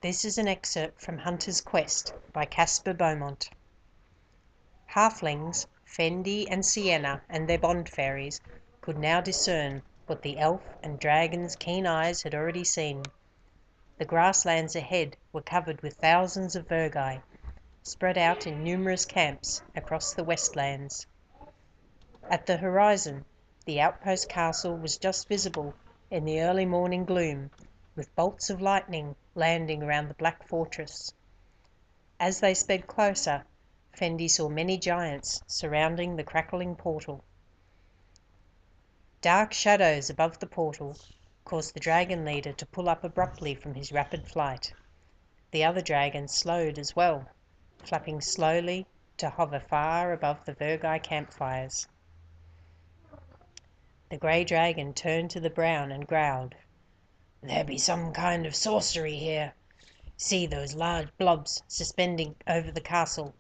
This is an excerpt from Hunter's Quest by Caspar Beaumont. Halflings, Fendi and Sienna and their bond fairies could now discern what the elf and dragon's keen eyes had already seen. The grasslands ahead were covered with thousands of virgi, spread out in numerous camps across the westlands. At the horizon, the outpost castle was just visible in the early morning gloom, with bolts of lightning landing around the black fortress. As they sped closer, Fendi saw many giants surrounding the crackling portal. Dark shadows above the portal caused the dragon leader to pull up abruptly from his rapid flight. The other dragons slowed as well, flapping slowly to hover far above the virgi campfires. The grey dragon turned to the brown and growled, "There be some kind of sorcery here. See those large blobs suspending over the castle.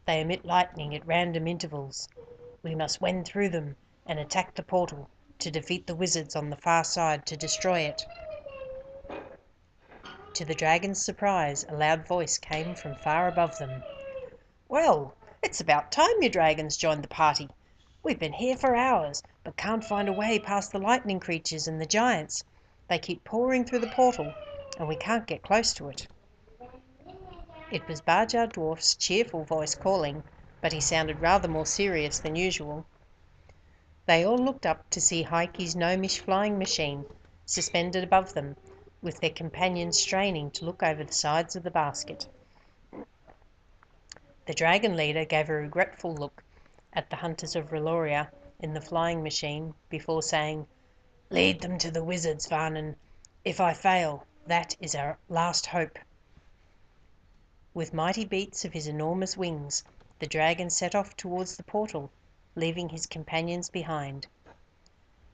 They emit lightning at random intervals. We must wend through them and attack the portal to defeat the wizards on the far side to destroy it." To the dragon's surprise, a loud voice came from far above them. "Well, it's about time you dragons joined the party. We've been here for hours, but can't find a way past the lightning creatures and the giants. They keep pouring through the portal, and we can't get close to it." It was Barjar Dwarf's cheerful voice calling, but he sounded rather more serious than usual. They all looked up to see Heike's gnomish flying machine suspended above them, with their companions straining to look over the sides of the basket. The dragon leader gave a regretful look at the Hunters of Reloria in the flying machine before saying, "Lead them to the wizards, Varnan. If I fail, that is our last hope." With mighty beats of his enormous wings, the dragon set off towards the portal, leaving his companions behind.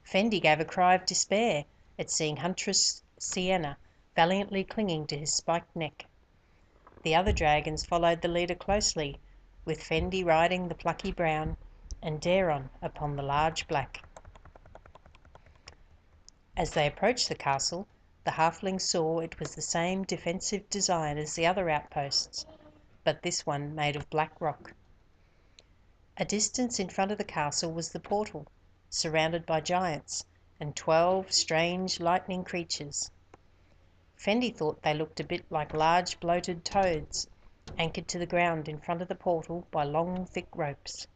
Fendi gave a cry of despair at seeing Huntress Sienna valiantly clinging to his spiked neck. The other dragons followed the leader closely, with Fendi riding the plucky brown and Daeron upon the large black. As they approached the castle, the halflings saw it was the same defensive design as the other outposts, but this one made of black rock. A distance in front of the castle was the portal, surrounded by giants and 12 strange lightning creatures. Fendi thought they looked a bit like large bloated toads, anchored to the ground in front of the portal by long thick ropes.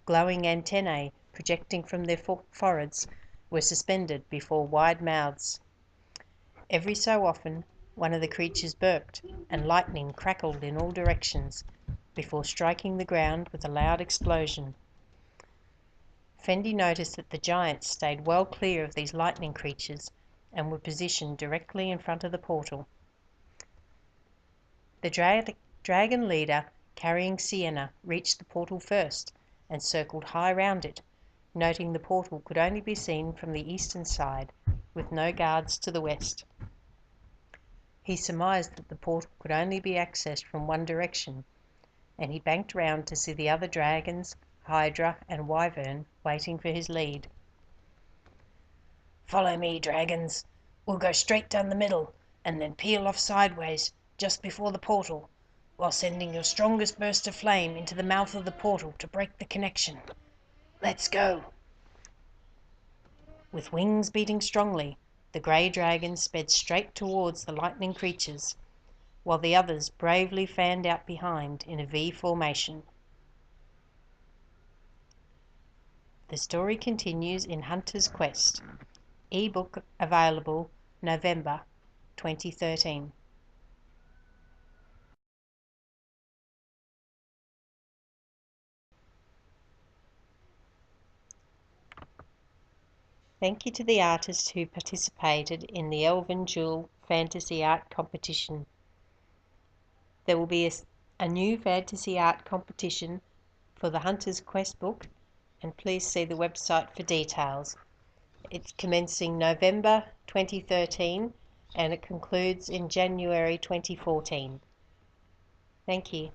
Glowing antennae projecting from their foreheads were suspended before wide mouths. Every so often one of the creatures burped, and lightning crackled in all directions before striking the ground with a loud explosion. Fendi noticed that the giants stayed well clear of these lightning creatures and were positioned directly in front of the portal. The dragon leader, carrying Sienna, reached the portal first and circled high round it, noting the portal could only be seen from the eastern side, with no guards to the west. He surmised that the portal could only be accessed from one direction, and he banked round to see the other dragons, Hydra and Wyvern, waiting for his lead. "Follow me, dragons. We'll go straight down the middle, and then peel off sideways just before the portal, while sending your strongest burst of flame into the mouth of the portal to break the connection. Let's go." With wings beating strongly, the grey dragon sped straight towards the lightning creatures, while the others bravely fanned out behind in a V formation. The story continues in Hunter's Quest. E-book available November 2013. Thank you to the artists who participated in the Elven Jewel Fantasy Art Competition. There will be a new fantasy art competition for the Hunter's Quest book, and please see the website for details. It's commencing November 2013 and it concludes in January 2014. Thank you.